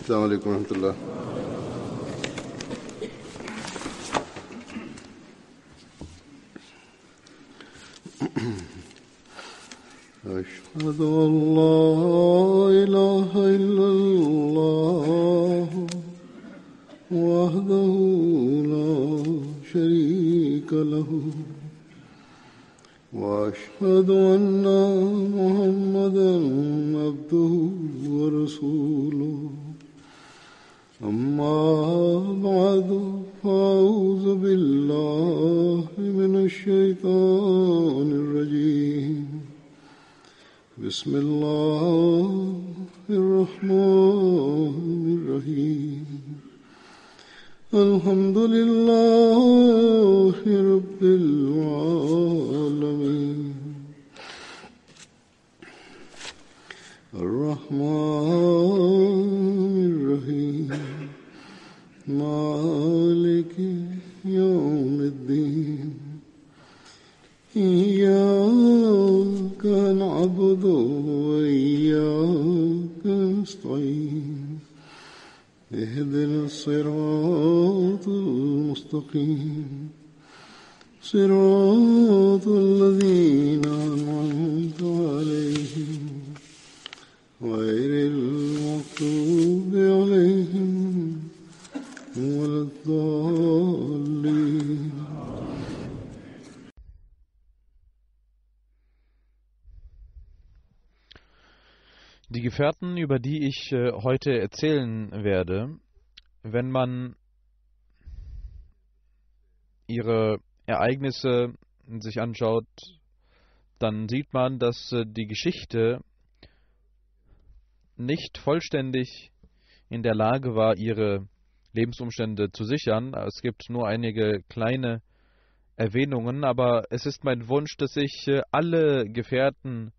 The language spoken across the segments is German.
السلام عليكم ورحمة الله. أشهد أن لا إله إلا الله وحده لا شريك له وأشهد أن محمدا عبده ورسوله أما بعد فأعوذ بالله من الشيطان الرجيم بسم الله الرحمن الرحيم الحمد لله رب العالمين الرحمن الرحيم مالك يوم الدين إياك نعبد وإياك نستعين اهدنا الصراط المستقيم صراط الذين أنعمت عليهم غير المغضوب عليهم ولا الضالين. Die Gefährten, über die ich heute erzählen werde, wenn man ihre Ereignisse sich anschaut, dann sieht man, dass die Geschichte nicht vollständig in der Lage war, ihre Lebensumstände zu sichern. Es gibt nur einige kleine Erwähnungen, aber es ist mein Wunsch, dass ich alle Gefährten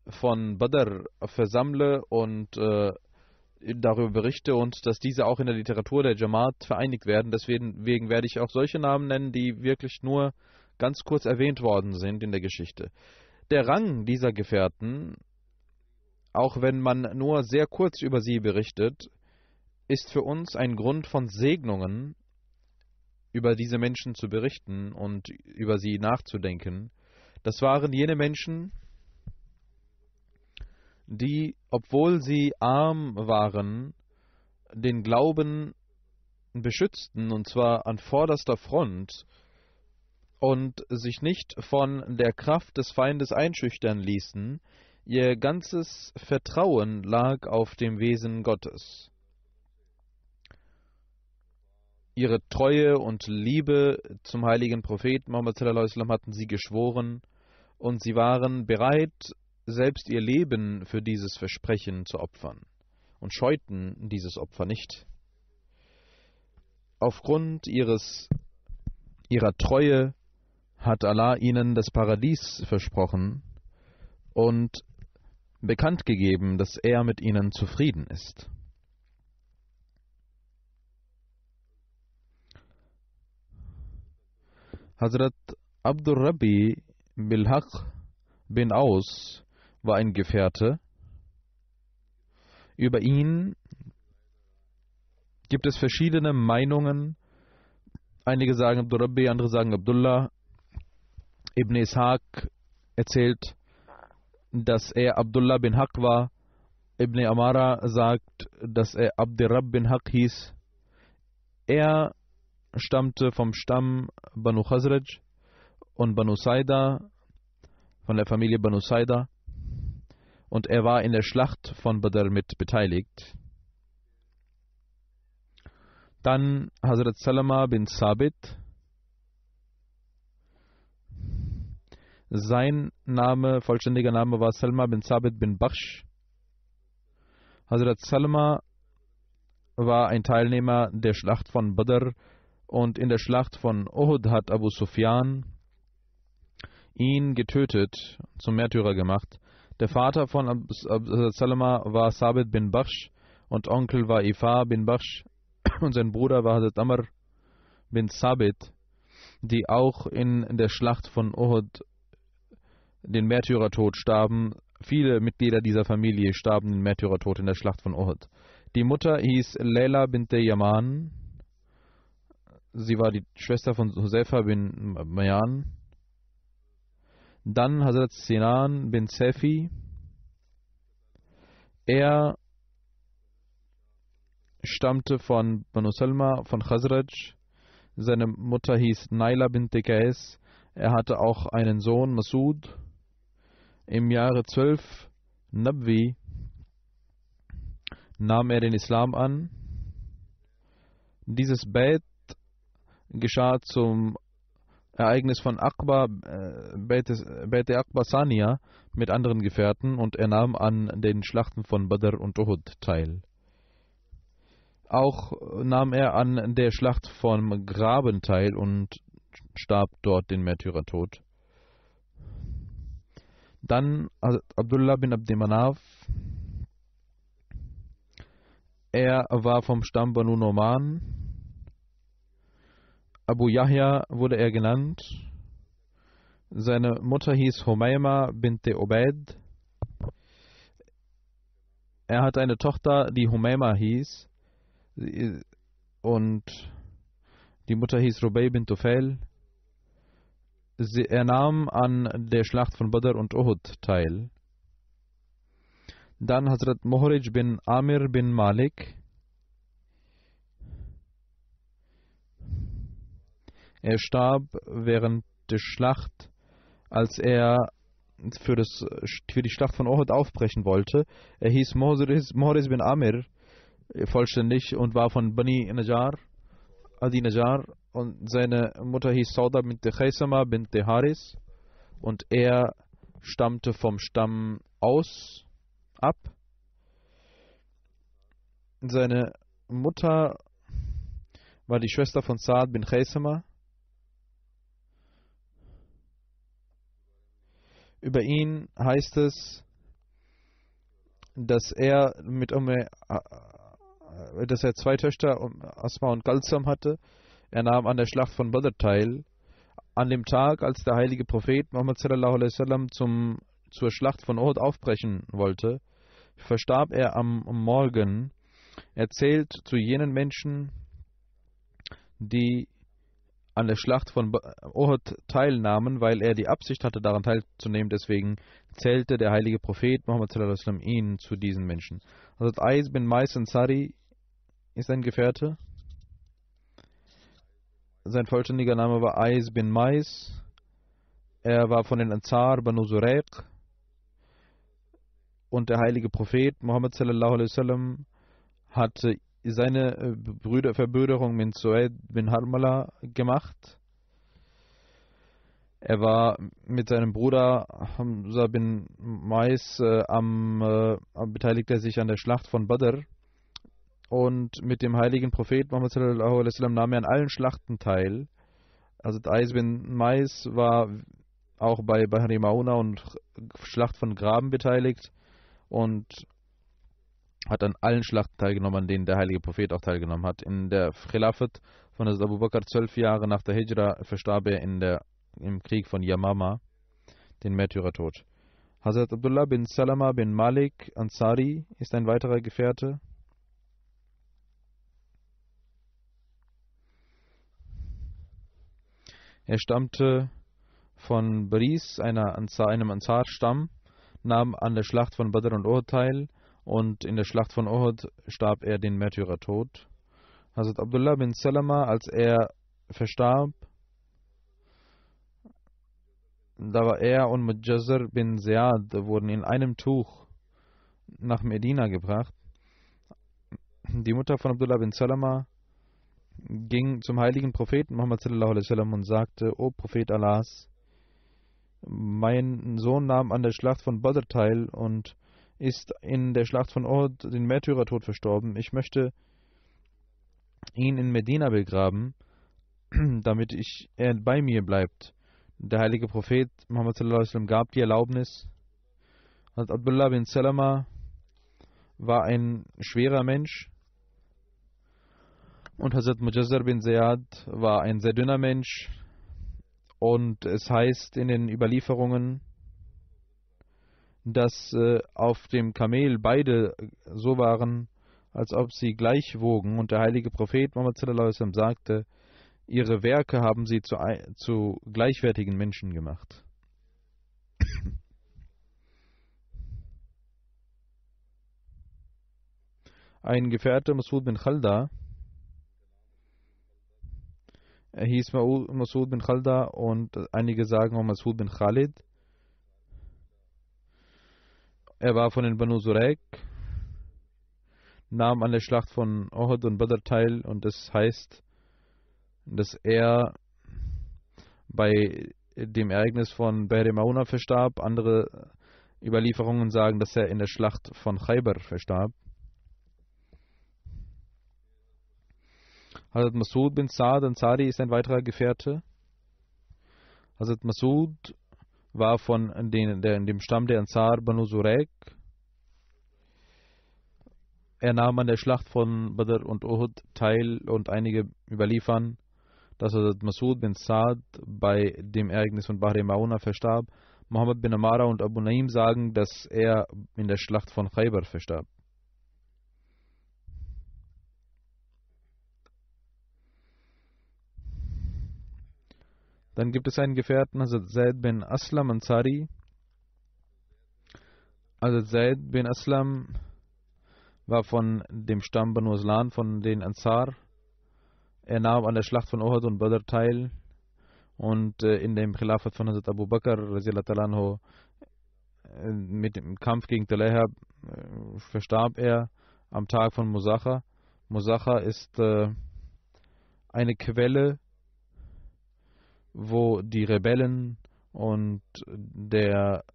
von Badr versammle und darüber berichte und dass diese auch in der Literatur der Jamaat vereinigt werden. Deswegen werde ich auch solche Namen nennen, die wirklich nur ganz kurz erwähnt worden sind in der Geschichte. Der Rang dieser Gefährten, auch wenn man nur sehr kurz über sie berichtet, ist für uns ein Grund von Segnungen, über diese Menschen zu berichten und über sie nachzudenken. Das waren jene Menschen, die, obwohl sie arm waren, den Glauben beschützten, und zwar an vorderster Front, und sich nicht von der Kraft des Feindes einschüchtern ließen. Ihr ganzes Vertrauen lag auf dem Wesen Gottes. Ihre Treue und Liebe zum heiligen Propheten Muhammad sallallahu alaihi wasallam hatten sie geschworen, und sie waren bereit, selbst ihr Leben für dieses Versprechen zu opfern, und scheuten dieses Opfer nicht. Aufgrund ihrer Treue hat Allah ihnen das Paradies versprochen und bekannt gegeben, dass er mit ihnen zufrieden ist. Hazrat Abdur Rabbi Bilhaq bin Aus war ein Gefährte. Über ihn gibt es verschiedene Meinungen. Einige sagen Abdur Rabbi, andere sagen Abdullah. Ibn Ishaq erzählt, dass er Abdullah bin Haq war. Ibn Amara sagt, dass er Abdirrab bin Haq hieß. Er stammte vom Stamm Banu Khazraj und Banu Saida, von der Familie Banu Saida, und er war in der Schlacht von Badr mit beteiligt. Dann Hazrat Salama bin Sabit. Sein vollständiger Name war Salma bin Sabit bin Bakhsh. Hazrat Salma war ein Teilnehmer der Schlacht von Badr, und in der Schlacht von Uhud hat Abu Sufyan ihn getötet, zum Märtyrer gemacht. Der Vater von Hazrat Salma war Sabit bin Bakhsh und Onkel war Ifa bin Bakhsh und sein Bruder war Hazrat Amr bin Sabit, die auch in der Schlacht von Uhud den Märtyrertod starben. Viele Mitglieder dieser Familie starben den Märtyrertod in der Schlacht von Uhud. Die Mutter hieß Layla bint Yaman. Sie war die Schwester von Huzaifa bin Mayan. Dann Hazrat Sinan bin Safi. Er stammte von Banu Salma, von Khazraj. Seine Mutter hieß Naila bint Qais. Er hatte auch einen Sohn, Masud. Im Jahre 12 Nabwi nahm er den Islam an. Dieses Bait geschah zum Ereignis von Aqba, Bait Aqba Saniya mit anderen Gefährten, und er nahm an den Schlachten von Badr und Uhud teil. Auch nahm er an der Schlacht von Graben teil und starb dort den Märtyrertod. Dann Abdullah bin Abd Manaf. Er war vom Stamm Banu Nu'man. Abu Yahya wurde er genannt. Seine Mutter hieß Humayma bint Ubaid. Er hatte eine Tochter, die Humayma hieß, und die Mutter hieß Rubay bint Tufail. Er nahm an der Schlacht von Badr und Uhud teil. Dann Hazrat Muhrij bin Amir bin Malik. Er starb während der Schlacht, als er für die Schlacht von Uhud aufbrechen wollte. Er hieß Muhrij bin Amir vollständig und war von Bani Najjar, Adi Najjar, und seine Mutter hieß Sauda bint Khaisama bint Haris, und er stammte vom Stamm Aus ab. Seine Mutter war die Schwester von Saad bin Khaisama. Über ihn heißt es, dass er zwei Töchter, Asma und Kalsam, hatte. Er nahm an der Schlacht von Badr teil. An dem Tag, als der heilige Prophet Muhammad sallallahu alaihi wasallam zur Schlacht von Uhud aufbrechen wollte, verstarb er am Morgen. Er zählt zu jenen Menschen, die an der Schlacht von Uhud teilnahmen, weil er die Absicht hatte, daran teilzunehmen. Deswegen zählte der heilige Prophet Muhammad sallallahu alaihi wasallam ihn zu diesen Menschen. Hazrat Ais bin Mais Ansari ist ein Gefährte. Sein vollständiger Name war Ais bin Mais. Er war von den Ansar Banu Zuraiq. Und der heilige Prophet Muhammad sallallahu alaihi wasallam hatte seine Verbrüderung mit Suaid bin Harmala gemacht. Er war mit seinem Bruder Hamza bin Mais beteiligt er sich an der Schlacht von Badr. Und mit dem heiligen Prophet Muhammad sallallahu alaihi wasallam nahm er an allen Schlachten teil. Also Ais bin Mais war auch bei Bahri Mauna und Schlacht von Graben beteiligt und hat an allen Schlachten teilgenommen, an denen der heilige Prophet auch teilgenommen hat. In der Khilafat von Hazrat Abu Bakr 12 Jahre nach der Hijra verstarb er im Krieg von Yamama, den Märtyrertod. Hazrat Abdullah bin Salama bin Malik Ansari ist ein weiterer Gefährte. Er stammte von Baris, einem Ansar-Stamm, nahm an der Schlacht von Badr und Uhud teil, und in der Schlacht von Uhud starb er den Märtyrertod. Hazrat Abdullah bin Salama, als er verstarb, da war er und Mujazir bin Ziyad wurden in einem Tuch nach Medina gebracht. Die Mutter von Abdullah bin Salama ging zum heiligen Propheten Muhammad sallallahu alaihi wasallam und sagte: O Prophet Allahs, mein Sohn nahm an der Schlacht von Badr teil und ist in der Schlacht von Uhud den Märtyrertod verstorben. Ich möchte ihn in Medina begraben, damit er bei mir bleibt. Der heilige Prophet Muhammad sallallahu alaihi wasallam gab die Erlaubnis. Abdullah bin Salama war ein schwerer Mensch und Hazrat Mujazir bin Ziyad war ein sehr dünner Mensch, und es heißt in den Überlieferungen, dass auf dem Kamel beide so waren, als ob sie gleich wogen. Und der heilige Prophet Muhammad sallallahu alaihi wasallam sagte, ihre Werke haben sie zu gleichwertigen Menschen gemacht. Ein Gefährte, Mas'ud bin Khalda, er hieß Mas'ud bin Khalda und einige sagen auch Mas'ud bin Khalid. Er war von den Banu Zurayq, nahm an der Schlacht von Uhud und Badr teil, und das heißt, dass er bei dem Ereignis von Bahr Mauna verstarb. Andere Überlieferungen sagen, dass er in der Schlacht von Khaybar verstarb. Hazrat Mas'ud bin Sa'd Ansari ist ein weiterer Gefährte. Hazrat Mas'ud war in dem Stamm der Ansar Banu Zurayq. Er nahm an der Schlacht von Badr und Uhud teil, und einige überliefern, dass Hazrat Mas'ud bin Sa'd bei dem Ereignis von Bahr Mauna verstarb. Muhammad bin Amara und Abu Naim sagen, dass er in der Schlacht von Khaybar verstarb. Dann gibt es einen Gefährten, Hazrat Zaid bin Aslam Ansari. Hazrat Zaid bin Aslam war von dem Stamm Banu Aslan, von den Ansar. Er nahm an der Schlacht von Uhud und Badr teil, und in dem Khilafat von Hazrat Abu Bakr mit dem Kampf gegen Talaiha verstarb er am Tag von Musacha. Musacha ist eine Quelle, wo die Rebellen und der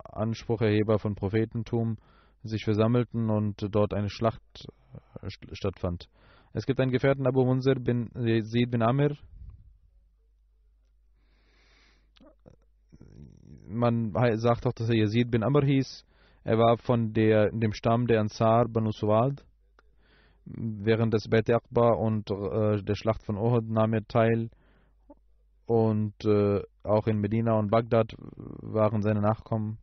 Ansprucherheber von Prophetentum sich versammelten und dort eine Schlacht stattfand. Es gibt einen Gefährten, Abu Munzir bin Yazid bin Amir. Man sagt auch, dass er Yazid bin Amr hieß. Er war von dem Stamm der Ansar Banu Suwad. Während des Beit Aqba und der Schlacht von Uhud nahm er teil. Und auch in Medina und Bagdad waren seine Nachkommen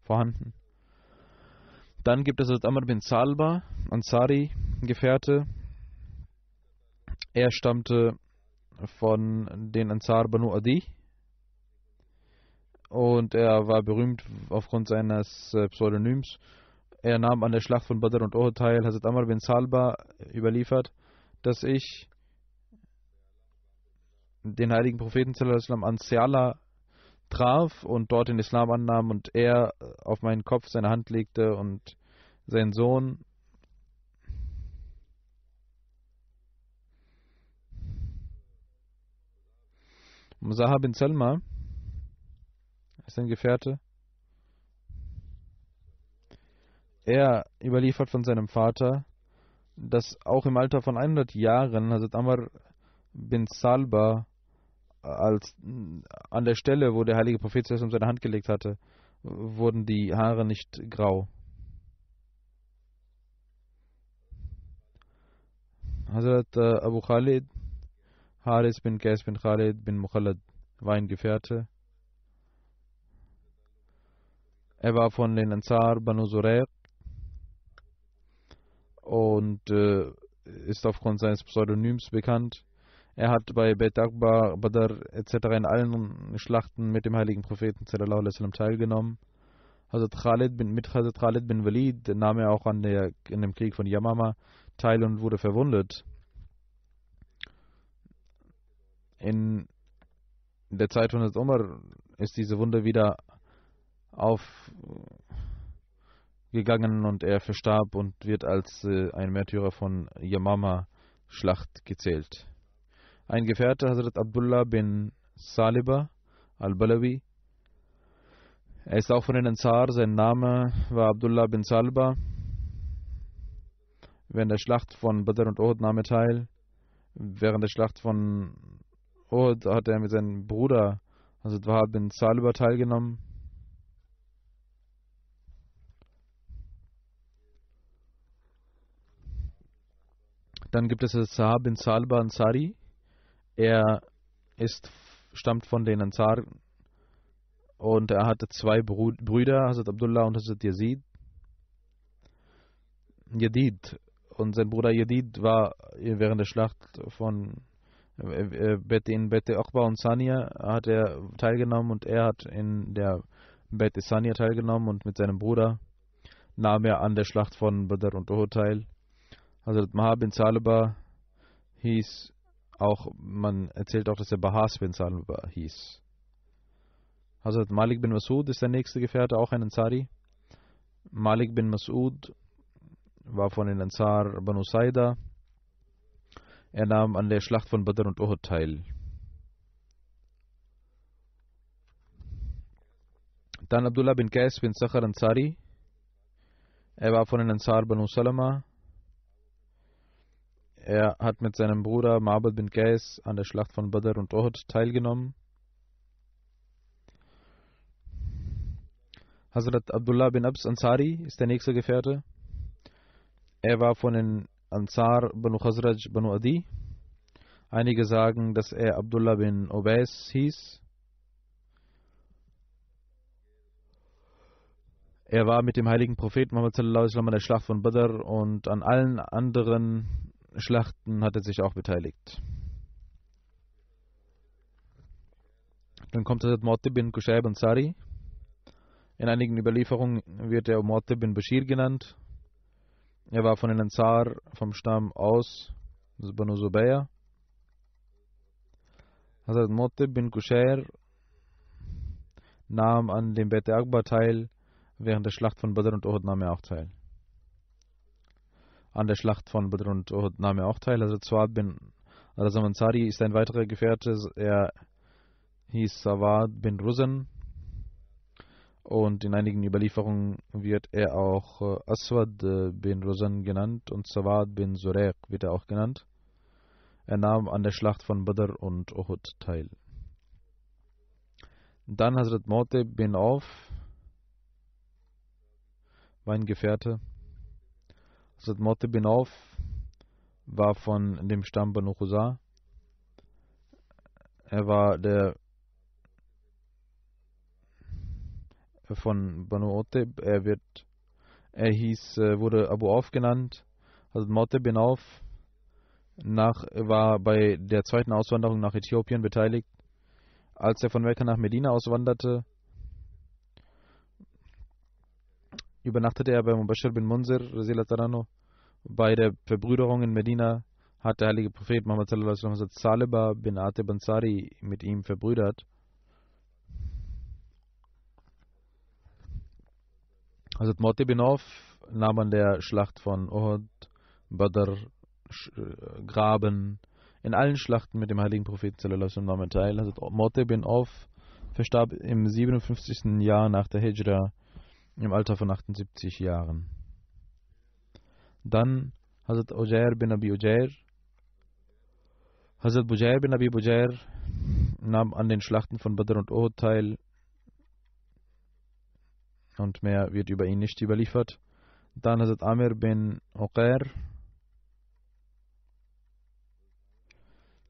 vorhanden. Dann gibt es Amr bin Salba, Ansari, Gefährte. Er stammte von den Ansar Banu Adi. Und er war berühmt aufgrund seines Pseudonyms. Er nahm an der Schlacht von Badr und Uhud teil. Hazrat Amr bin Salba überliefert, dass ich den heiligen Propheten an Seala traf und dort den Islam annahm, und er auf meinen Kopf seine Hand legte, und sein Sohn Musaha bin Salma ist ein Gefährte. Er überliefert von seinem Vater, dass auch im Alter von 100 Jahren Hazrat Amr bin Salba an der Stelle, wo der heilige Prophet seine Hand gelegt hatte, wurden die Haare nicht grau. Hazrat Abu Khalid Haris bin Qais bin Khalid bin Mukhallad war ein Gefährte. Er war von den Ansar Banu Zurayq und ist aufgrund seines Pseudonyms bekannt. Er hat bei Beit Aqba, Badr etc. in allen Schlachten mit dem heiligen Propheten sallallahu alaihi wasallam teilgenommen. Hazrat Khalid bin Walid nahm er auch in dem Krieg von Yamama teil und wurde verwundet. In der Zeit von Hazrat Umar ist diese Wunde wieder aufgegangen und er verstarb und wird als ein Märtyrer von Yamama-Schlacht gezählt. Ein Gefährte, Hazrat Abdullah bin Saliba al-Balawi. Er ist auch von den Ansar. Sein Name war Abdullah bin Saliba. Während der Schlacht von Badr und Uhud nahm er teil. Während der Schlacht von Uhud hat er mit seinem Bruder Hazrat Wahab bin Saliba teilgenommen. Dann gibt es Sahab bin Salba Ansari. Er stammt von den Ansar und er hatte zwei Brüder, Hazrat Abdullah und Hazrat Yazid. und sein Bruder Yazid war während der Schlacht von in Bet Uqba und Sania hat er teilgenommen und er hat in der Bet Sania teilgenommen und mit seinem Bruder nahm er an der Schlacht von Badr und Uhud teil. Hazrat Maha bin Salaba hieß auch, man erzählt auch, dass er Bahas bin Salaba hieß. Hazrat Malik bin Mas'ud ist der nächste Gefährte, auch ein Ansari. Malik bin Mas'ud war von den Ansar Banu Saida. Er nahm an der Schlacht von Badr und Uhud teil. Dann Abdullah bin Qais bin Sakhar Ansari. Er war von den Ansar Banu Salama. Er hat mit seinem Bruder Ma'bad bin Qais an der Schlacht von Badr und Uhud teilgenommen. Hazrat Abdullah bin Abs Ansari ist der nächste Gefährte. Er war von den Ansar Banu Khazraj Banu Adi. Einige sagen, dass er Abdullah bin Ubais hieß. Er war mit dem heiligen Propheten Muhammad sallallahu alaihi wasallam an der Schlacht von Badr und an allen anderen Schlachten hat er sich auch beteiligt. Dann kommt Hazrat Mu'attib bin Qushayb Ansari. In einigen Überlieferungen wird er Mu'attib bin Bashir genannt. Er war von den Ansar vom Stamm aus Banu Zubayr. Hazrat Mu'attib bin Qushayr nahm an dem Bet Akbar teil. Während der Schlacht von Badr und Uhud nahm er auch teil. An der Schlacht von Badr und Uhud nahm er auch teil. Hazrat Suad bin Razam Ansari ist ein weiterer Gefährte. Er hieß Sawad bin Ruzan. Und in einigen Überlieferungen wird er auch Aswad bin Ruzan genannt und Sawad bin Zuraiq wird er auch genannt. Er nahm an der Schlacht von Badr und Uhud teil. Dann Hazrat Mu'attib bin Auf war ein Gefährte. Hazrat Mu'attib bin Auf war von dem Stamm Banu Khuza. Er war der von Banu Utib. Er wurde Abu Auf genannt. Hazrat Mu'attib bin Auf war bei der zweiten Auswanderung nach Äthiopien beteiligt. Als er von Mekka nach Medina auswanderte, übernachtete er bei Mubashir bin Munzir. Bei der Verbrüderung in Medina hat der heilige Prophet Muhammad sallallahu alaihi wasallam Saliba bin Atib Ansari mit ihm verbrüdert. Hazrat Mu'attib bin Auf nahm an der Schlacht von Uhud, Badr, Graben, in allen Schlachten mit dem heiligen Propheten sallallahu alaihi wasallam teil. Hazrat Mu'attib bin Auf verstarb im 57. Jahr nach der Hijra im Alter von 78 Jahren. Dann Hazrat Ujair bin Abi Ujair. Hazrat Bujair bin Abi Bujair nahm an den Schlachten von Badr und Uhud teil. Und mehr wird über ihn nicht überliefert. Dann Hazrat Amir bin Uqair.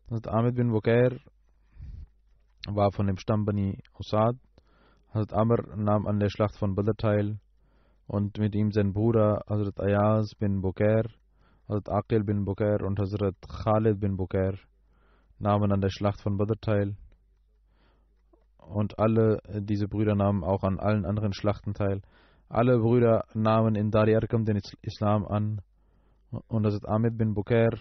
Hazrat Amir bin Uqair war von dem Stamm Bani Usad. Hazrat Amr nahm an der Schlacht von Badr teil und mit ihm sein Bruder Hazrat Ayaz bin Bukair, Hazrat Aqil bin Bukair und Hazrat Khalid bin Bukair nahmen an der Schlacht von Badr teil. Und alle diese Brüder nahmen auch an allen anderen Schlachten teil. Alle Brüder nahmen in Dari Arqam den Islam an. Und Hazrat Amid bin Bukair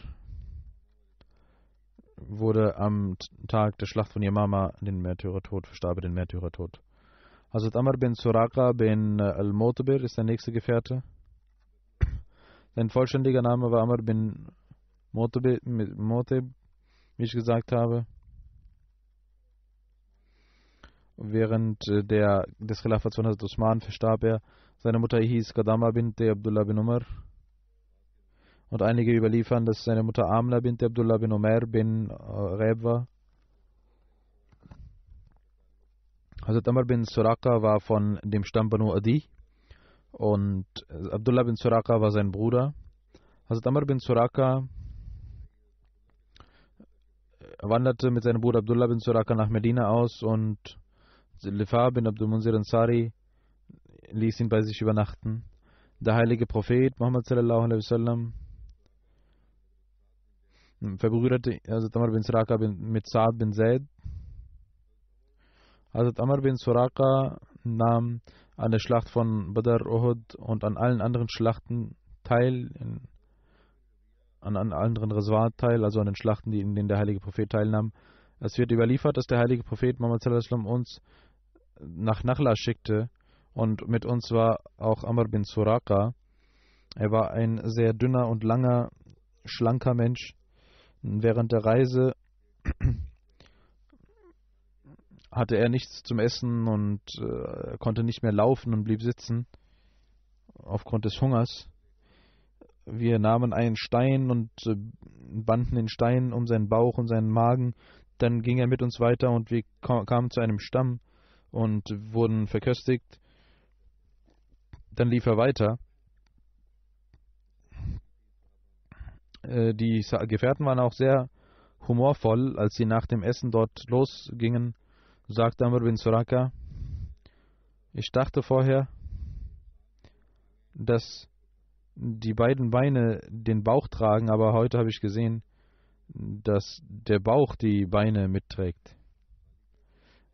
wurde am Tag der Schlacht von Yamama den Märtyrertod, verstarb den Märtyrertod. Hazrat Amr bin Suraqa bin Al-Mu'tabir ist der nächste Gefährte. Sein vollständiger Name war Amr bin Mu'tabir, wie ich gesagt habe. Während des Khilafats von Hazrat Usman verstarb er. Seine Mutter hieß Qadama bint Abdullah bin Umar. Und einige überliefern, dass seine Mutter Amla bint Abdullah bin Umar bin Ghaib war. Hazrat Amr bin Suraqa war von dem Stamm Banu Adi. Und Abdullah bin Suraqa war sein Bruder. Hazrat Amr bin Suraqa wanderte mit seinem Bruder Abdullah bin Suraqa nach Medina aus und Lifa bin Abdul Munzir Ansari ließ ihn bei sich übernachten. Der heilige Prophet Muhammad sallallahu alaihi wasallam verbrüderte Hazrat Amr bin Suraka mit Saad bin Zaid. Hazrat Amr bin Suraka nahm an der Schlacht von Badr, Uhud und an allen anderen Schlachten teil, an anderen Ghazwat teil, also an den Schlachten, in denen der heilige Prophet teilnahm. Es wird überliefert, dass der heilige Prophet Muhammad sallallahu alaihi wasallam uns nach Nakhla schickte und mit uns war auch Amr bin Suraka. Er war ein sehr dünner und langer, schlanker Mensch. Während der Reise hatte er nichts zum Essen und konnte nicht mehr laufen und blieb sitzen aufgrund des Hungers. Wir nahmen einen Stein und banden den Stein um seinen Bauch und seinen Magen. Dann ging er mit uns weiter und wir kamen zu einem Stamm und wurden verköstigt. Dann lief er weiter. Die Gefährten waren auch sehr humorvoll. Als sie nach dem Essen dort losgingen, sagte Amr bin Suraka: Ich dachte vorher, dass die beiden Beine den Bauch tragen, aber heute habe ich gesehen, dass der Bauch die Beine mitträgt,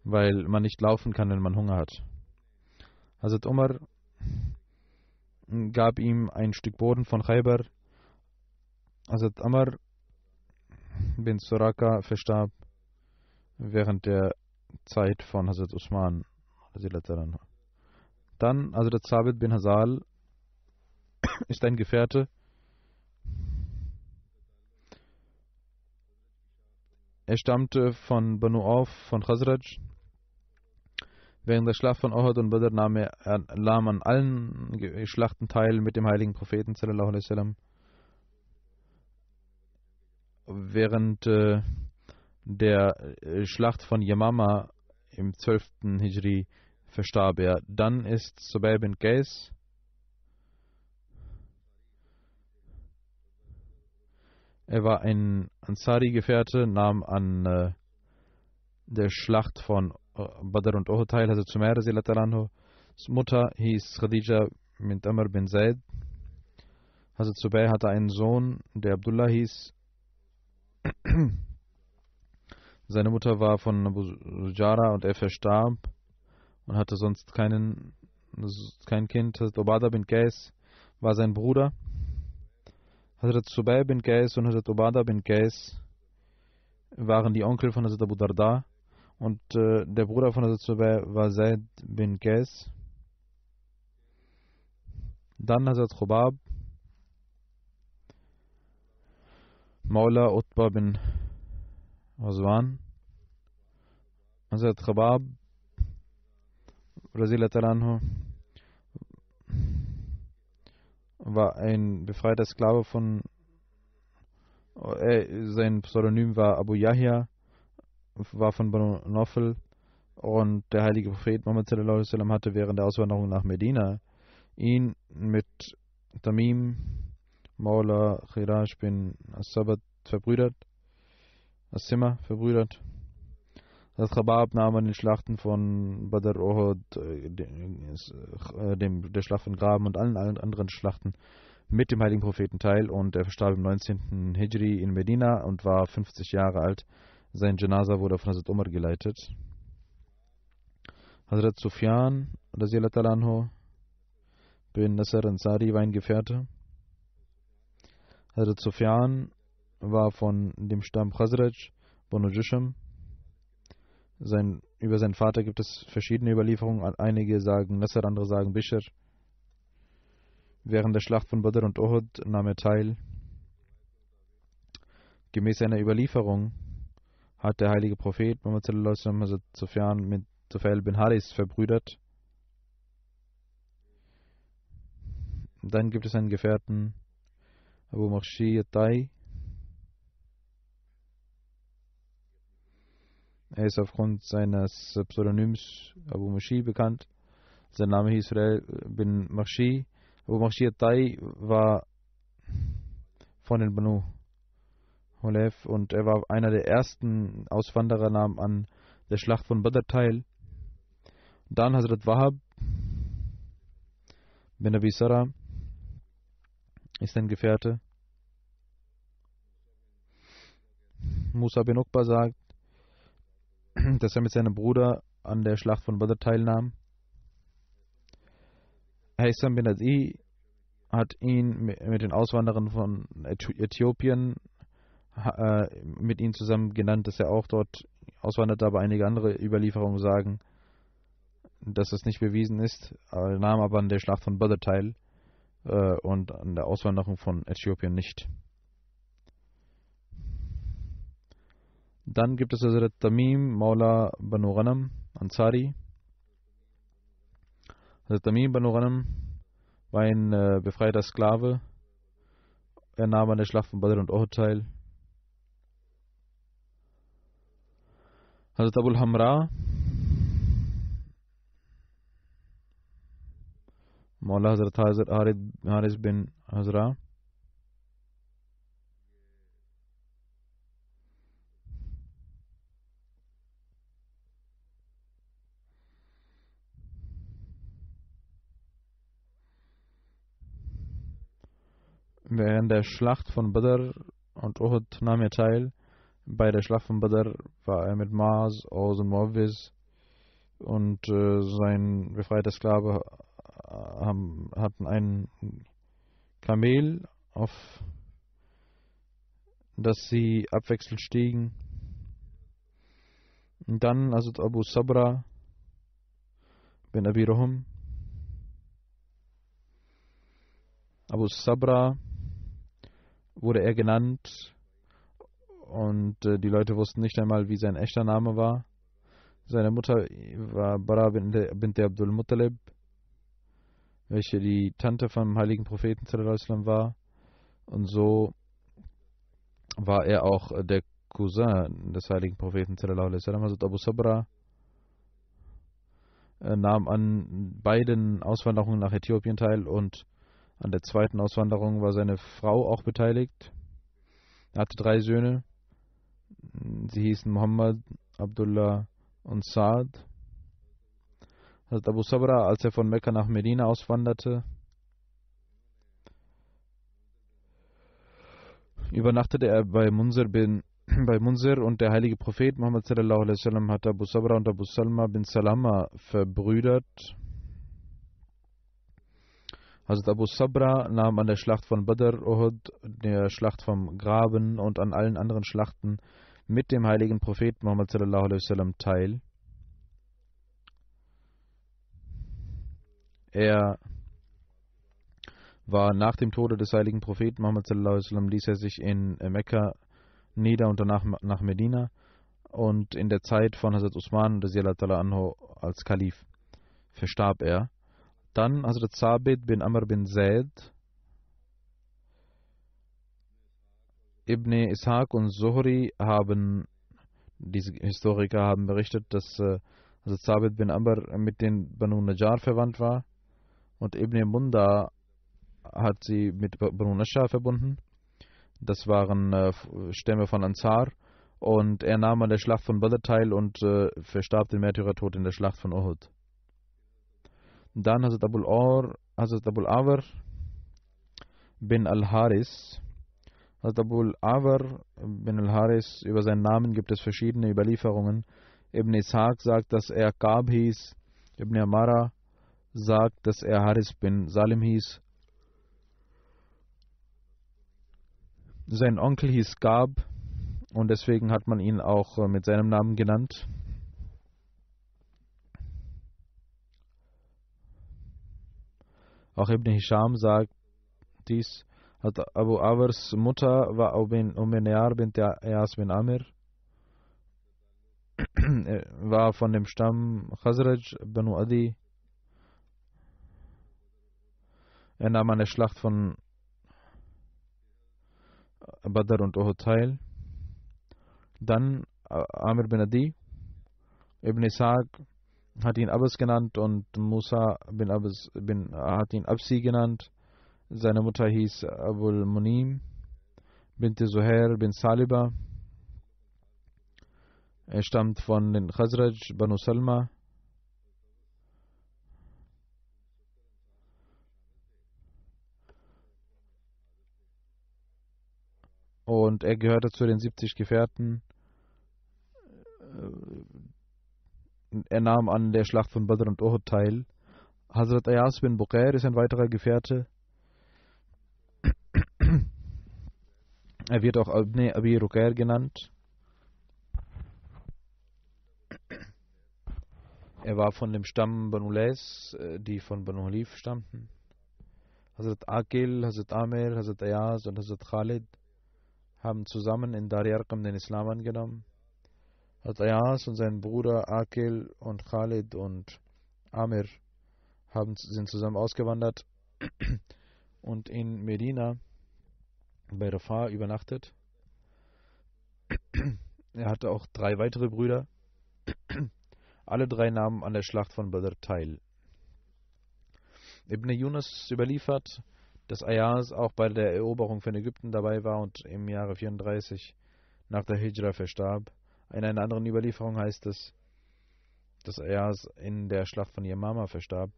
weil man nicht laufen kann, wenn man Hunger hat. Hazrat Umar gab ihm ein Stück Boden von Khaybar. Hazrat Amr bin Suraka verstarb während der Zeit von Hazrat Usman. Dann Hazrat Sabit bin Hazal ist ein Gefährte. Er stammte von Banu Auf, von Khazraj. Während der Schlacht von Uhud und Badr nahm er an allen Schlachten teil mit dem heiligen Propheten sallallahu alaihi wasallam. Während der Schlacht von Yamama im 12. Hijri verstarb er. Dann ist Zubayr bin Qais Er war ein Ansari-Gefährte, nahm an der Schlacht von Badr und Uhud teil. Also Zumair radhiyallahu Mutter hieß Khadija mit Amr bin Zaid. Hazrat Zubayr hatte einen Sohn, der Abdullah hieß. Seine Mutter war von Abu Sujara und er verstarb und hatte sonst kein Kind. Hazrat Ubadah bin Qais war sein Bruder. Hazrat Zubayr bin Qais und Hazrat Ubadah bin Qais waren die Onkel von Hazrat Abu Darda und der Bruder von Hazrat Zubayr war Zaid bin Qais. Dann Hazrat Khubab, Maula Utbah bin Ghazwan. Hazrat Khubab radhiyallahu anhu war ein befreiter Sklave von sein Pseudonym war Abu Yahya, war von Banu Nofel und der heilige Prophet Muhammad sallallahu alaihi wasallam hatte während der Auswanderung nach Medina ihn mit Tamim Maula Khirash bin As-Sabat verbrüdert. Das Khabab nahm an den Schlachten von Badr, Uhud, der Schlacht von Graben und allen anderen Schlachten mit dem heiligen Propheten teil und er verstarb im 19. Hijri in Medina und war 50 Jahre alt. Sein Janaza wurde von Hazrat Umar geleitet. Hazrat Sufyan radhiyallahu anhu bin Nasr Ansari war ein Gefährte. Hazrat Sufyan war von dem Stamm Khazraj, Banu Jusham. Über seinen Vater gibt es verschiedene Überlieferungen. Einige sagen Nasr, andere sagen Bishr. Während der Schlacht von Badr und Uhud nahm er teil. Gemäß einer Überlieferung hat der heilige Prophet Muhammad sallallahu alaihi wasallam Hazrat Sufyan mit Tufail bin Haris verbrüdert. Dann gibt es einen Gefährten Abu Makhshi al-Tai. Er ist aufgrund seines Pseudonyms Abu Makhshi bekannt. Sein Name hieß bin Makhshi. Abu Makhshi al-Tai war von den Banu Hulef und er war einer der ersten Auswanderer, nahm an der Schlacht von Badr teil. Dann Hazrat Wahab bin Abi Sarah, ist ein Gefährte. Musa bin Uqba sagt, dass er mit seinem Bruder an der Schlacht von Badr teilnahm. Haytham bin Adi hat ihn mit den Auswanderern von Äthiopien mit ihnen zusammen genannt, dass er auch dort auswanderte, aber einige andere Überlieferungen sagen, dass es nicht bewiesen ist. Er nahm aber an der Schlacht von Badr teil und an der Auswanderung von Äthiopien nicht. Dann gibt es Hazrat Tamim Maula Banu Ghanam Ansari. Hazrat Tamim Banu Ghanam war ein befreiter Sklave. Er nahm an der Schlacht von Badr und Uhud teil. Hazrat Abul Hamra Maula Hazrat Haris bin Hazra. Während der Schlacht von Badr und Uhud nahm er teil. Bei der Schlacht von Badr war er mit Maas, Aus und Muawwiz und sein befreiter Sklave hatten ein Kamel, auf das sie abwechselnd stiegen. Und dann Abu Sabra bin Abi Ruhum. Abu Sabra wurde er genannt und die Leute wussten nicht einmal, wie sein echter Name war. Seine Mutter war Bara bint Abdul Muttalib, welche die Tante vom heiligen Propheten war, und so war er auch der Cousin des heiligen Propheten. Also Abu Sabra nahm an beiden Auswanderungen nach Äthiopien teil und an der zweiten Auswanderung war seine Frau auch beteiligt. Er hatte 3 Söhne. Sie hießen Muhammad, Abdullah und Saad. Abu Sabra, als er von Mekka nach Medina auswanderte, übernachtete er bei Munzir und der heilige Prophet Muhammad sallallahu alaihi wasallam hat Abu Sabra und Abu Salma bin Salama verbrüdert. Hazrat Abu Sabra nahm an der Schlacht von Badr, Uhud, der Schlacht vom Graben und an allen anderen Schlachten mit dem heiligen Propheten Muhammad sallallahu alaihi wasallam teil. Er war nach dem Tode des heiligen Propheten Muhammad sallallahu alaihi wasallam, ließ er sich in Mekka nieder und danach nach Medina, und in der Zeit von Hazrat Usman anhu als Kalif verstarb er. Dann Hazrat Sabit bin Amr bin Zaid, Ibn Ishaq und Zuhri diese Historiker haben berichtet, dass Hazrat Sabit bin Amr mit den Banu Najjar verwandt war, und Ibn Munda hat sie mit Banu Nasha verbunden. Das waren Stämme von Ansar, und er nahm an der Schlacht von Badr teil und verstarb den Märtyrertod in der Schlacht von Uhud. Dann Hazrat Abul Awar bin Al-Haris. Hazrat Abul Awar bin Al-Haris, über seinen Namen gibt es verschiedene Überlieferungen. Ibn Ishaq sagt, dass er Ka'b hieß. Ibn Amara sagt, dass er Haris bin Salim hieß. Sein Onkel hieß Ka'b und deswegen hat man ihn auch mit seinem Namen genannt. Auch Ibn Hisham sagt dies. Abu Awars Mutter war Umayyar bint Ayas bin Amir. Er war von dem Stamm Khazraj Banu Adi. Er nahm an der Schlacht von Badr und Uhud teil. Dann Amir bin Adi. Ibn Ishaq hat ihn Abbas genannt und Musa bin Abbas hat ihn Absi genannt. Seine Mutter hieß Abul Munim bint Zuhair bin Saliba. Er stammt von den Khazraj Banu Salma. Und er gehörte zu den 70 Gefährten er nahm an der Schlacht von Badr und Uhud teil. Hazrat Ayas bin Buqair ist ein weiterer Gefährte. Er wird auch Ibn Abi Ruqair genannt. Er war von dem Stamm Banu Lays, die von Banu Halif stammten. Hazrat Aqil, Hazrat Amir, Hazrat Ayaz und Hazrat Khalid haben zusammen in Dar Arqam den Islam angenommen. Hazrat Ayaz und sein Bruder Aqil und Khalid und Amir sind zusammen ausgewandert und in Medina bei Rafah übernachtet. Er hatte auch 3 weitere Brüder. Alle 3 nahmen an der Schlacht von Badr teil. Ibn Yunus überliefert, dass Ayaz auch bei der Eroberung von Ägypten dabei war und im Jahre 34 nach der Hijra verstarb. In einer anderen Überlieferung heißt es, dass Ayaz in der Schlacht von Yamama verstarb.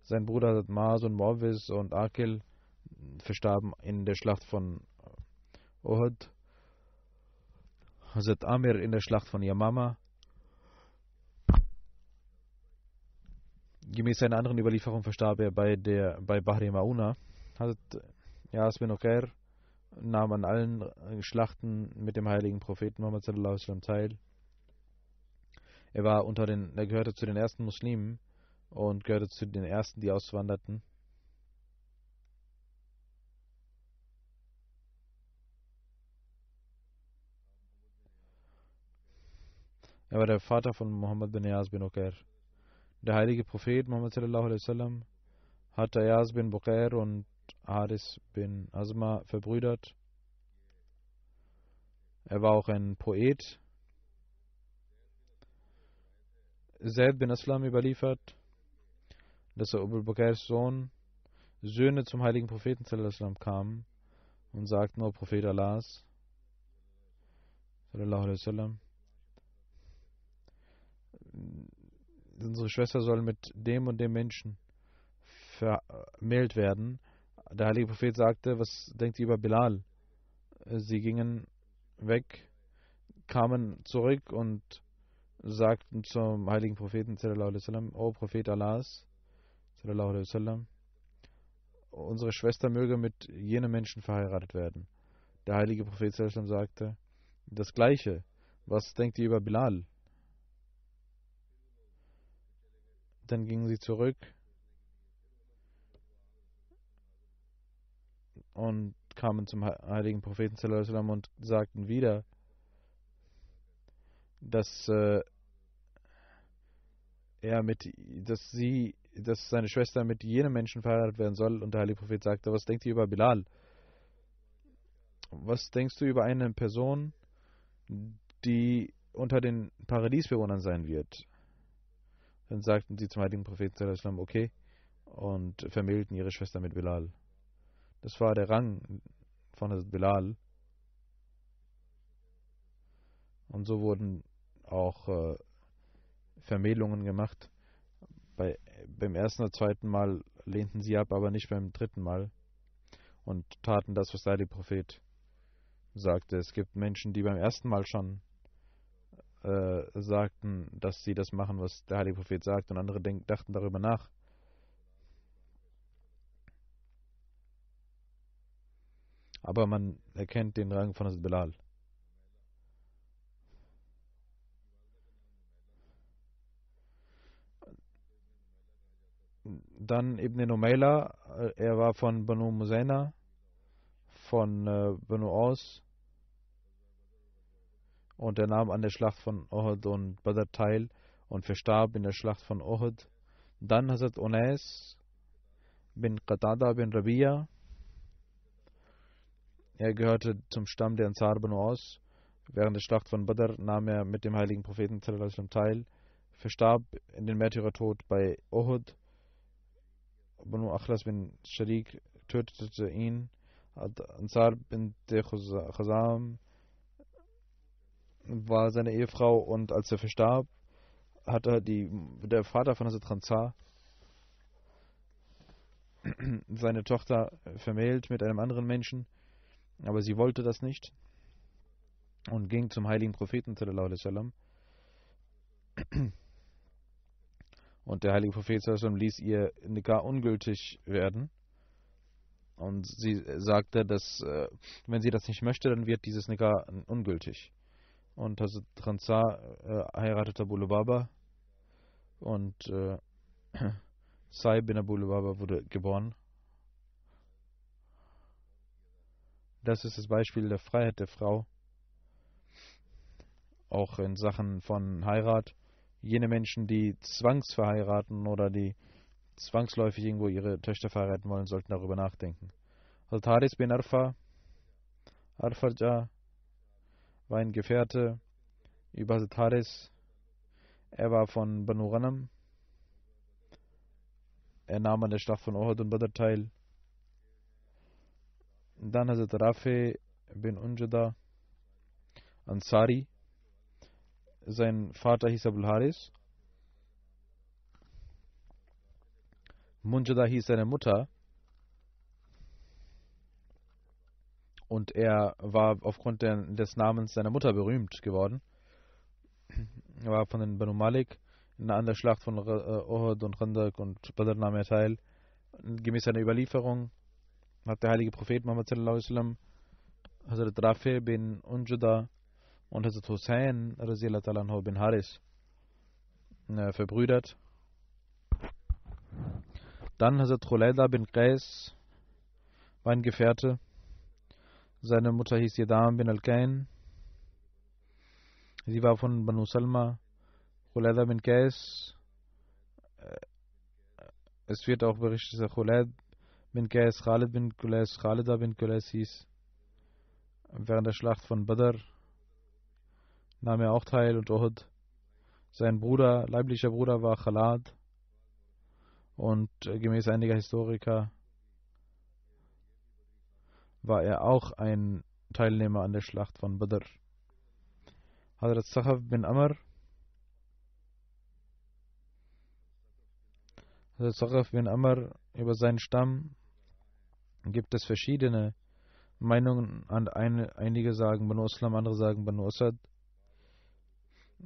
Sein Bruder Maas und Muawwiz und Aqil verstarben in der Schlacht von Uhud. Hazrat Amir in der Schlacht von Yamama. Gemäß einer anderen Überlieferung verstarb er bei Bahri Mauna. Hazrat Yas bin Uqair nahm an allen Schlachten mit dem heiligen Propheten Muhammad sallallahu alaihi wasallam teil. Er gehörte zu den ersten Muslimen und gehörte zu den ersten, die auswanderten. Er war der Vater von Muhammad bin Yas bin Uqair. Der heilige Prophet Muhammad sallallahu alaihi wasallam hat Ayaz bin Buqair und Haris bin Asma verbrüdert. Er war auch ein Poet. Zaid bin Aslam überliefert, dass Abu Bakrs Söhne zum heiligen Propheten sallallahu alaihi wasallam kamen und sagten: O Prophet Allahs sallallahu alaihi wasallam, unsere Schwester soll mit dem und dem Menschen vermählt werden. Der heilige Prophet sagte: Was denkt ihr über Bilal? Sie gingen weg, kamen zurück und sagten zum heiligen Propheten sallallahu alaihi wasallam: O Prophet Allahs sallallahu alaihi wasallam, unsere Schwester möge mit jenem Menschen verheiratet werden. Der heilige Prophet sallallahu alaihi wasallam sagte das Gleiche: Was denkt ihr über Bilal? Dann gingen sie zurück und kamen zum heiligen Propheten sallallahu alaihi wasallam und sagten wieder, dass seine Schwester mit jenem Menschen verheiratet werden soll. Und der heilige Prophet sagte: Was denkt ihr über Bilal? Was denkst du über eine Person, die unter den Paradiesbewohnern sein wird? Dann sagten sie zum heiligen Propheten sallallahu alaihi wasallam: Okay, und vermählten ihre Schwester mit Bilal. Das war der Rang von Hazrat Bilal. Und so wurden auch Vermählungen gemacht. Beim ersten oder zweiten Mal lehnten sie ab, aber nicht beim dritten Mal. Und taten das, was der heilige Prophet sagte. Es gibt Menschen, die beim ersten Mal schon sagten, dass sie das machen, was der heilige Prophet sagt, und andere dachten darüber nach. Aber man erkennt den Rang von Hazrat Bilal. Dann Ibn Numayla, er war von Banu Muzayna, von Banu Aus, und er nahm an der Schlacht von Uhud und Badr teil und verstarb in der Schlacht von Uhud. Dann Hazrat Unais bin Qatada bin Rabia, er gehörte zum Stamm der Ansar Banu Aus. Während der Schlacht von Badr nahm er mit dem heiligen Propheten sallallahu alaihi wasallam teil, verstarb in den Märtyrertod bei Uhud. Banu Akhlas bin Sharik tötete ihn. Ansar bin Khazam war seine Ehefrau, und als er verstarb, hatte der Vater von Hazrat Ansar seine Tochter vermählt mit einem anderen Menschen, aber sie wollte das nicht und ging zum heiligen Propheten sallallahu alaihi wasallam Und der heilige Prophet sallallahu ließ ihr Nikah ungültig werden. Und sie sagte, dass wenn sie das nicht möchte, dann wird dieses Nikah ungültig. Und Hazrat Khansa heiratete Abu Lubaba und Saib bin Abu Lubaba wurde geboren. Das ist das Beispiel der Freiheit der Frau. Auch in Sachen von Heirat. Jene Menschen, die zwangsverheiraten oder die zwangsläufig irgendwo ihre Töchter verheiraten wollen, sollten darüber nachdenken. Hazrat Haris bin Arfarja war ein Gefährte über Hazrat Haris. Er war von Banu Ghanam. Er nahm an der Schlacht von Uhud und Badr teil. Dann Hazrat Rafi bin Unjada Ansari. Sein Vater hieß Abul Haris. Munjada hieß seine Mutter. Und er war aufgrund des Namens seiner Mutter berühmt geworden. Er war von den Banu Malik. An der Schlacht von Uhud und Khandaq und Badr nahm er teil. Gemäß einer Überlieferung hat der heilige Prophet Muhammad sallallahu alaihi wasallam Hazrat Rafi bin Unjada und Hazrat Hussein radhiyallahu ta'ala anhu bin Haris verbrüdert. Dann Hazrat Khulayda bin Qais war ein Gefährte. Seine Mutter hieß Yadam bin Al-Kain. Sie war von Banu Salma. Khulayda bin Qais. Es wird auch berichtet, dass Khulayd bin Qais, Khalid bin Qulais, Khalida bin Qulais hieß. Während der Schlacht von Badr nahm er auch teil und Uhud. Sein Bruder, leiblicher Bruder war Khalad. Und gemäß einiger Historiker war er auch ein Teilnehmer an der Schlacht von Badr. Hazrat Sahaf bin Amr. Hazrat Sahaf bin Amr, über seinen Stamm gibt es verschiedene Meinungen. Einige sagen Banu Aslam, andere sagen Banu Asad.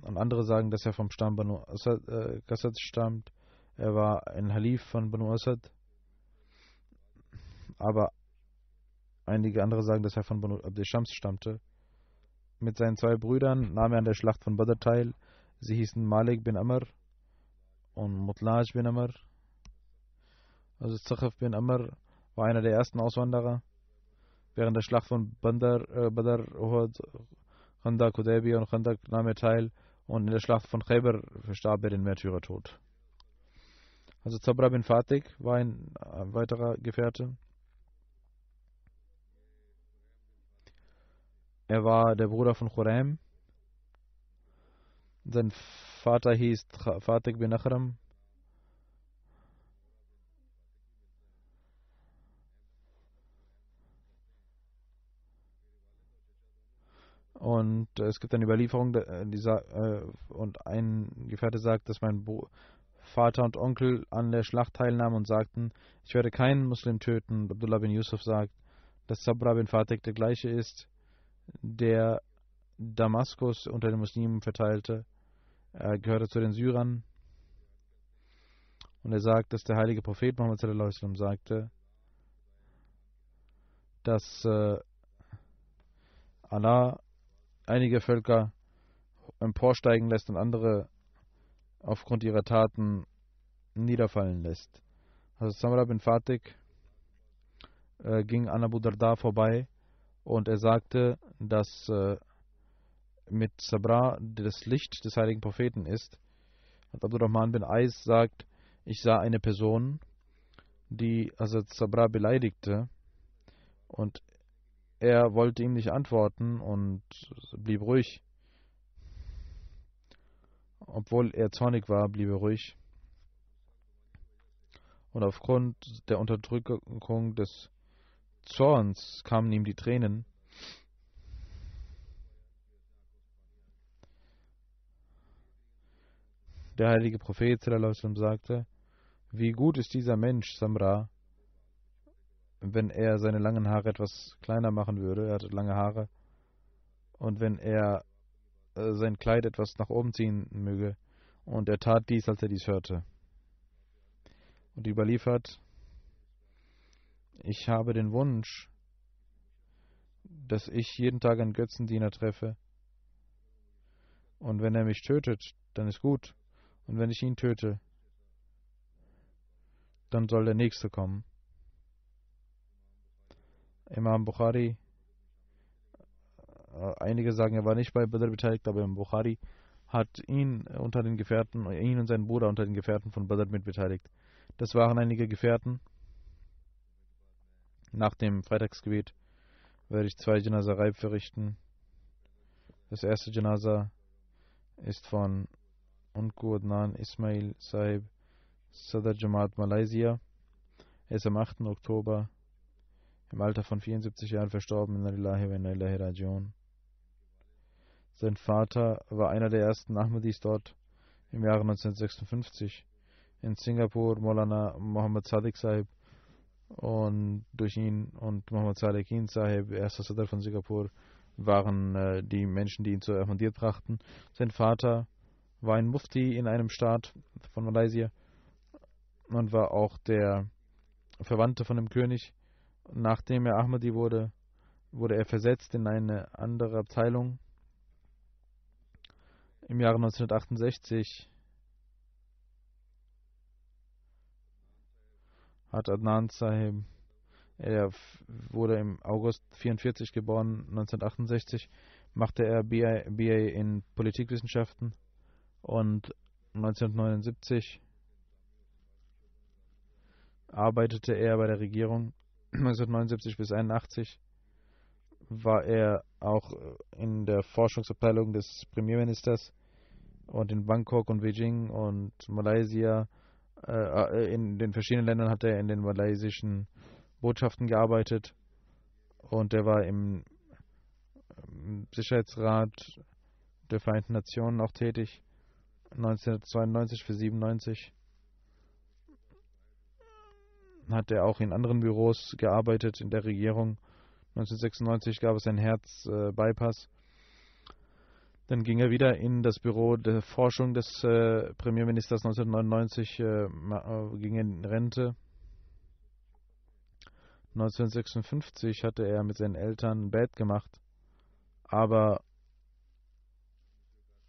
Und andere sagen, dass er vom Stamm Banu Asad stammt. Er war ein Halif von Banu Asad. Aber einige andere sagen, dass er von Banu Abd Shams stammte. Mit seinen zwei Brüdern nahm er an der Schlacht von Badr teil. Sie hießen Malik bin Amr und Mutlaj bin Amr. Also Zakhaf bin Amr war einer der ersten Auswanderer. Während der Schlacht von Badr, Uhud, Khandaq, Hudaybiyah und Khandaq nahm er teil. Und in der Schlacht von Khaybar verstarb er den Märtyrertod. Also Zabra bin Fatik war ein weiterer Gefährte. Er war der Bruder von Khuraim. Sein Vater hieß Fatik bin Akhram. Und es gibt eine Überlieferung, und ein Gefährte sagt, dass mein Vater und Onkel an der Schlacht teilnahmen und sagten, ich werde keinen Muslim töten. Abdullah bin Yusuf sagt, dass Sabra bin Fatik der gleiche ist, der Damaskus unter den Muslimen verteilte. Er gehörte zu den Syrern. Und er sagt, dass der heilige Prophet Muhammad sallallahu alaihi wasallam sagte, dass Allah einige Völker emporsteigen lässt und andere aufgrund ihrer Taten niederfallen lässt. Also Samra bin Fatik ging an Abu Darda vorbei und er sagte, dass mit Sabra das Licht des heiligen Propheten ist. Und Abdurrahman bin Ais sagt, ich sah eine Person, die Hazrat Sabra beleidigte und er wollte ihm nicht antworten und blieb ruhig. Obwohl er zornig war, blieb er ruhig. Und aufgrund der Unterdrückung des Zorns kamen ihm die Tränen. Der heilige Prophet sallallahu alaihi wasallam sagte, wie gut ist dieser Mensch, Samra, wenn er seine langen Haare etwas kleiner machen würde. Er hatte lange Haare. Und wenn er sein Kleid etwas nach oben ziehen möge. Und er tat dies, als er dies hörte. und überliefert: Ich habe den Wunsch, dass ich jeden Tag einen Götzendiener treffe. Und wenn er mich tötet, dann ist gut. Und wenn ich ihn töte, dann soll der Nächste kommen. Imam Bukhari, einige sagen, er war nicht bei Badr beteiligt, aber Imam Bukhari hat ihn und seinen Bruder unter den Gefährten von Badr mitbeteiligt. Das waren einige Gefährten. Nach dem Freitagsgebet werde ich 2 Janaza Reib verrichten. Das erste Janaza ist von Unku Adnan Ismail Sahib, Sadr Jamaat Malaysia. Er ist am 8. Oktober im Alter von 74 Jahren verstorben. Inna lillahi wa inna ilaihi rajiun. Sein Vater war einer der ersten Ahmadis dort im Jahre 1956 in Singapur, Maulana Muhammad Sadiq Sahib, und durch ihn und Muhammad Sadiqin Sahib, erster Sadr von Singapur, waren die Menschen, die ihn zur Ahmadiyyat brachten. Sein Vater war ein Mufti in einem Staat von Malaysia und war auch der Verwandte von dem König. Nachdem er Ahmadi wurde, wurde er versetzt in eine andere Abteilung. Im Jahre 1968 hat Adnan Sahib, er wurde im August 1944 geboren, 1968 machte er BA in Politikwissenschaften und 1979 arbeitete er bei der Regierung. 1979 bis 1981 war er auch in der Forschungsabteilung des Premierministers, und in Bangkok und Beijing und Malaysia, in den verschiedenen Ländern hat er in den malaysischen Botschaften gearbeitet, und er war im Sicherheitsrat der Vereinten Nationen auch tätig. 1992 für 97 hat er auch in anderen Büros gearbeitet in der Regierung. 1996 gab es einen Herzbypass. Dann ging er wieder in das Büro der Forschung des Premierministers. 1999 ging er in Rente. 1956 hatte er mit seinen Eltern ein Bett gemacht, aber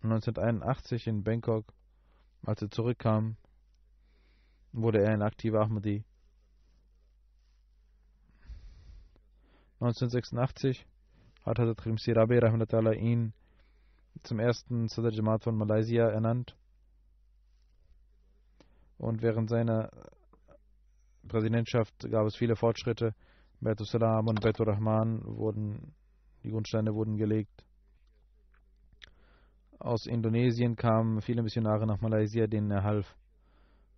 1981 in Bangkok, als er zurückkam, wurde er ein aktiver Ahmadi. 1986 hat Hazrat Krimsi Rabi Rahmatullah ihn zum ersten Sadr Jamaat von Malaysia ernannt, und während seiner Präsidentschaft gab es viele Fortschritte. Baitul Salam und Baitur Rahman die Grundsteine wurden gelegt. Aus Indonesien kamen viele Missionare nach Malaysia, denen er half.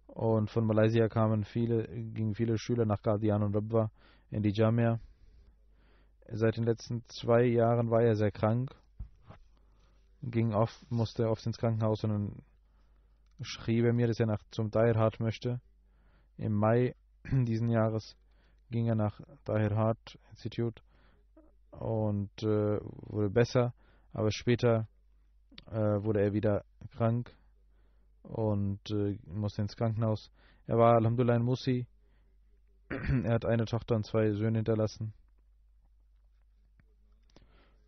Und von Malaysia gingen viele Schüler nach Qadian und Rabwa in die Jamia. Seit den letzten 2 Jahren war er sehr krank, musste oft ins Krankenhaus, und dann schrieb er mir, dass er zum Tahir Heart möchte. Im Mai diesen Jahres ging er nach Tahir Heart Institute und wurde besser, aber später wurde er wieder krank und musste ins Krankenhaus. Er war Alhamdulillah ein Musi. Er hat eine Tochter und 2 Söhne hinterlassen.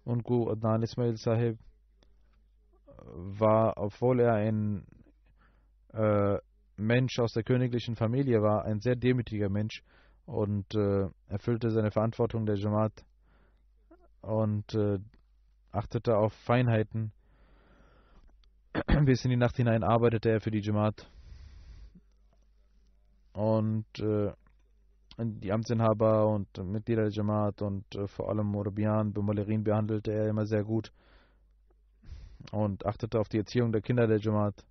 Und Gu Adnan Ismail Sahib war, obwohl er ein Mensch aus der königlichen Familie war, ein sehr demütiger Mensch, und erfüllte seine Verantwortung der Jamaat und achtete auf Feinheiten. Bis in die Nacht hinein arbeitete er für die Jamaat, und die Amtsinhaber und Mitglieder der Jamaat und vor allem Murabian, Bumalerin behandelte er immer sehr gut und achtete auf die Erziehung der Kinder der Jamaat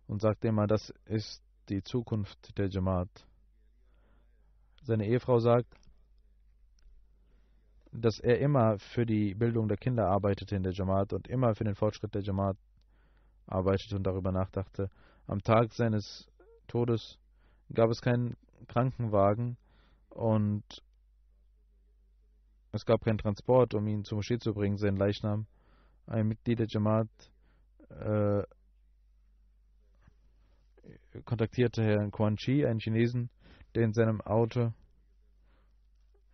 und sagte immer, das ist die Zukunft der Jamaat. Seine Ehefrau sagt, dass er immer für die Bildung der Kinder arbeitete in der Jamaat und immer für den Fortschritt der Jamaat arbeitete und darüber nachdachte. Am Tag seines Todes gab es keinen Krankenwagen und es gab keinen Transport, um ihn zur Moschee zu bringen, seinen Leichnam. Ein Mitglied der Jamaat kontaktierte Herrn Quan Chi, einen Chinesen, der in seinem Auto,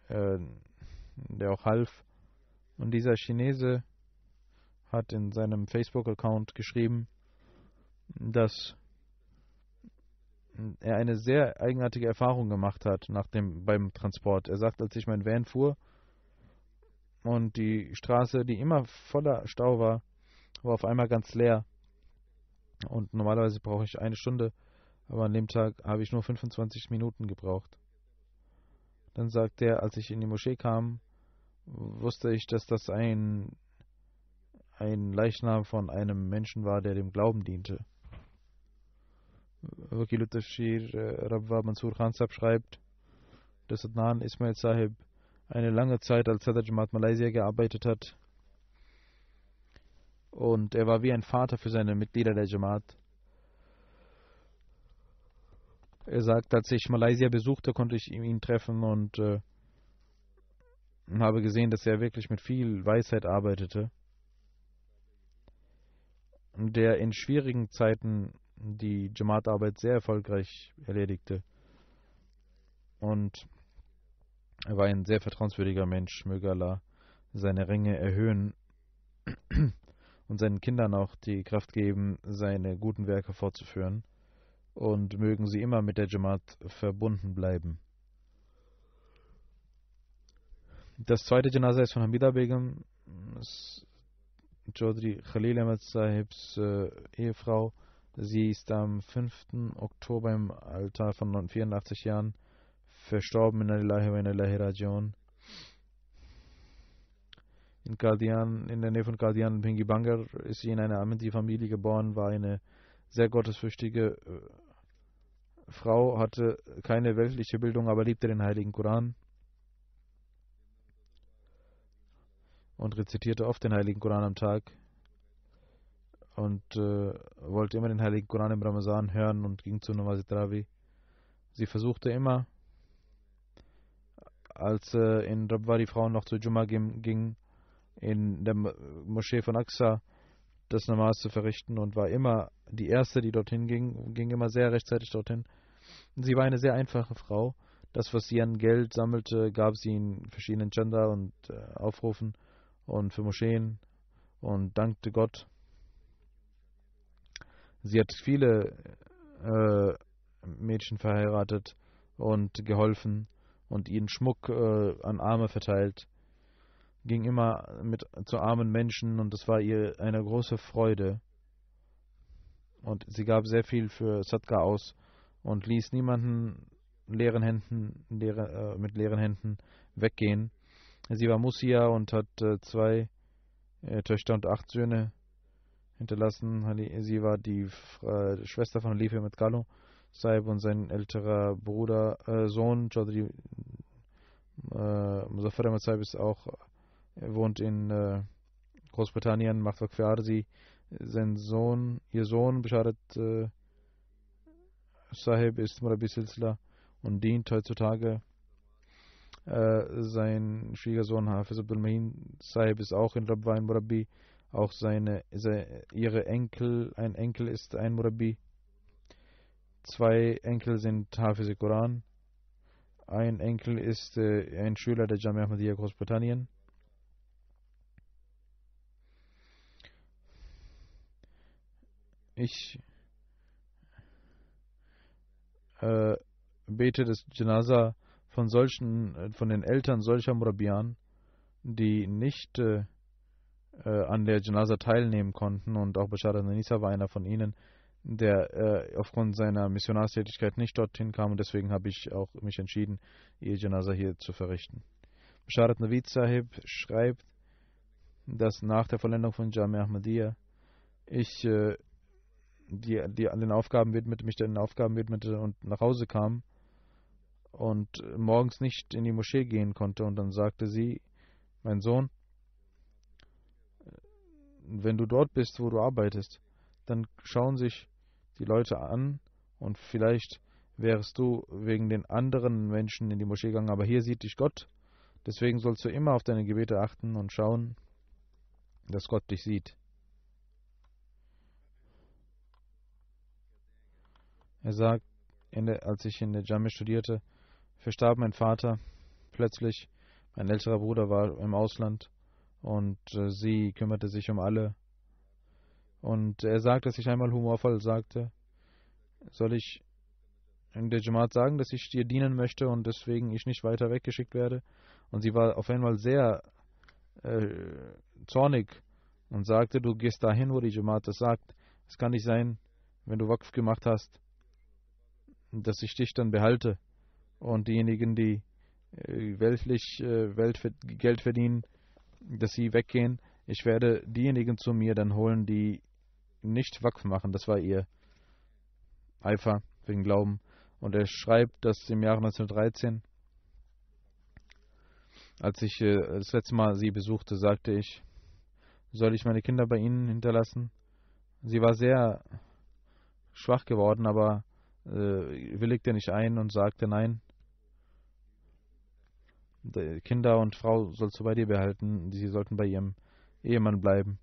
der auch half. Und dieser Chinese hat in seinem Facebook-Account geschrieben, dass er eine sehr eigenartige Erfahrung gemacht hat beim Transport. Er sagt, als ich mein Van fuhr und die Straße, die immer voller Stau war, war auf einmal ganz leer. Und normalerweise brauche ich eine Stunde, aber an dem Tag habe ich nur 25 Minuten gebraucht. Dann sagt er, als ich in die Moschee kam, wusste ich, dass das ein Leichnam von einem Menschen war, der dem Glauben diente. Wakil Tafsir Rabwa Mansur Khan Sahib schreibt, dass Adnan Ismail Sahib eine lange Zeit als Sadr Jamaat Malaysia gearbeitet hat. Und er war wie ein Vater für seine Mitglieder der Jamaat. Er sagt, als ich Malaysia besuchte, konnte ich ihn treffen und habe gesehen, dass er wirklich mit viel Weisheit arbeitete. Der in schwierigen Zeiten die Jamaat-Arbeit sehr erfolgreich erledigte. Und er war ein sehr vertrauenswürdiger Mensch. Möge Allah seine Ränge erhöhen und seinen Kindern auch die Kraft geben, seine guten Werke fortzuführen. Und mögen sie immer mit der Jamaat verbunden bleiben. Das zweite Janaza ist von Hamida Begum, Chaudhry Khalil Ahmed Sahibs Ehefrau. Sie ist am 5. Oktober im Alter von 84 Jahren verstorben. Inna lillahi wa inna ilaihi raji'un. In Qadian, in der Nähe von Qadian, Bhingi Bangar, ist sie in einer Ahmadi-Familie geboren, war eine sehr gottesfürchtige Frau, hatte keine weltliche Bildung, aber liebte den Heiligen Koran und rezitierte oft den Heiligen Koran am Tag und wollte immer den Heiligen Koran im Ramazan hören und ging zu Namaz Tarawih. Sie versuchte immer, als in Rabwa die Frauen noch zu Jumma gingen, in der Moschee von Aqsa das Namaz zu verrichten und war immer die Erste, die dorthin ging immer sehr rechtzeitig dorthin. Sie war eine sehr einfache Frau. Das, was sie an Geld sammelte, gab sie in verschiedenen Chanda und Aufrufen und für Moscheen und dankte Gott. Sie hat viele Mädchen verheiratet und geholfen und ihren Schmuck an Arme verteilt. Ging immer zu armen Menschen und das war ihr eine große Freude. Und sie gab sehr viel für Sadqa aus und ließ niemanden mit leeren Händen weggehen. Sie war Musia und hat 2 Töchter und 8 Söhne hinterlassen. Sie war die Schwester von Halifa Ahmed Kalo Sahib und sein älterer Sohn Chaudhry Muzaffar Ahmed Sahib ist auch, wohnt in Großbritannien, macht Waqf für Arzi. Ihr Sohn Bisharat Sahib ist Murabi Silsila und dient heutzutage. Sein Schwiegersohn Hafiz Abdul Mahin Sahib ist auch in Rabwa ein Murabi. Auch ein Enkel ist ein Murabi. 2 Enkel sind Hafiz Koran. Ein Enkel ist ein Schüler der Jamia Ahmadiyya Großbritannien. Ich bete das Janaza von den Eltern solcher Murabian, die nicht an der Janaza teilnehmen konnten, und auch Bashar al-Nisa war einer von ihnen, der aufgrund seiner Missionarstätigkeit nicht dorthin kam, und deswegen habe ich auch mich entschieden, ihr Janaza hier zu verrichten. Basharat Naveed Sahib schreibt, dass nach der Vollendung von Jamia Ahmadiyya ich mich den Aufgaben widmete und nach Hause kam und morgens nicht in die Moschee gehen konnte, und dann sagte sie: Mein Sohn, wenn du dort bist, wo du arbeitest, dann schauen sich die Leute an und vielleicht wärst du wegen den anderen Menschen in die Moschee gegangen, aber hier sieht dich Gott. Deswegen sollst du immer auf deine Gebete achten und schauen, dass Gott dich sieht. Er sagt, als ich in der Jamia studierte, verstarb mein Vater plötzlich. Mein älterer Bruder war im Ausland und sie kümmerte sich um alle. Und er sagt, dass ich einmal humorvoll sagte, soll ich in der Jamaat sagen, dass ich dir dienen möchte und deswegen ich nicht weiter weggeschickt werde. Und sie war auf einmal sehr zornig und sagte, du gehst dahin, wo die Jamaat das sagt. Es kann nicht sein, wenn du Waqf gemacht hast, dass ich dich dann behalte und diejenigen, die weltlich Geld verdienen, dass sie weggehen. Ich werde diejenigen zu mir dann holen, die nicht Waqf machen. Das war ihr Eifer für den Glauben. Und er schreibt, dass im Jahre 1913, als ich das letzte Mal sie besuchte, sagte ich, soll ich meine Kinder bei Ihnen hinterlassen? Sie war sehr schwach geworden, aber willigte nicht ein und sagte nein. Die Kinder und Frau sollst du bei dir behalten, sie sollten bei ihrem Ehemann bleiben.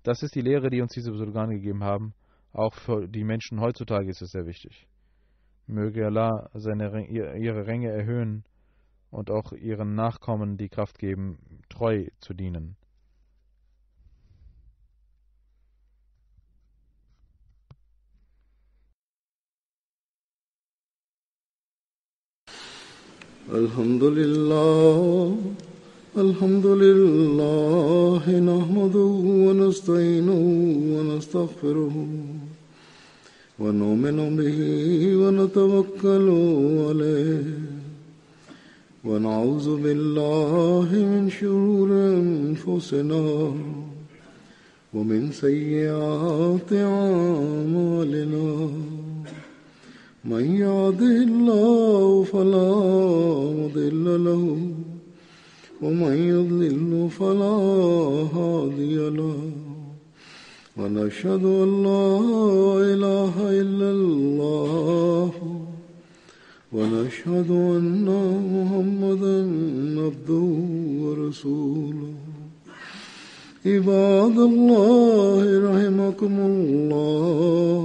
Das ist die Lehre, die uns diese Sultane gegeben haben. Auch für die Menschen heutzutage ist es sehr wichtig. Möge Allah ihre Ränge erhöhen und auch ihren Nachkommen die Kraft geben, treu zu dienen. Alhamdulillah, nahmaduhu wa nasta'inuhu wa nastaghfiruhu wa nu'minu bihi wa natawakkalu alayhi wa na'udhu billahi min shururi anfusina wa min sayyiati a'malina. من يهده الله فلا مضل له ومن يضلل فلا هادي له ونشهد أن لا إله إلا الله ونشهد أن محمدا عبده ورسوله. عباد الله رحمكم الله،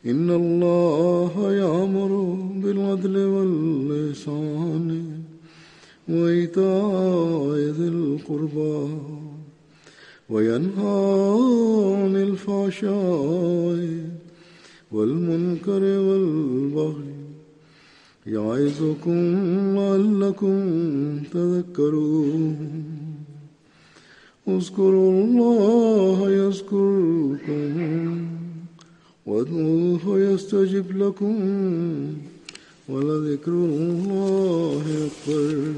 إن الله يأمر بالعدل والإحسان وإيتاء ذي القربى وينهى عن الفحشاء والمنكر والبغي يعظكم لعلكم تذكرون. اذكروا الله يذكركم وادعوه يستجب لكم ولذكر الله أكبر.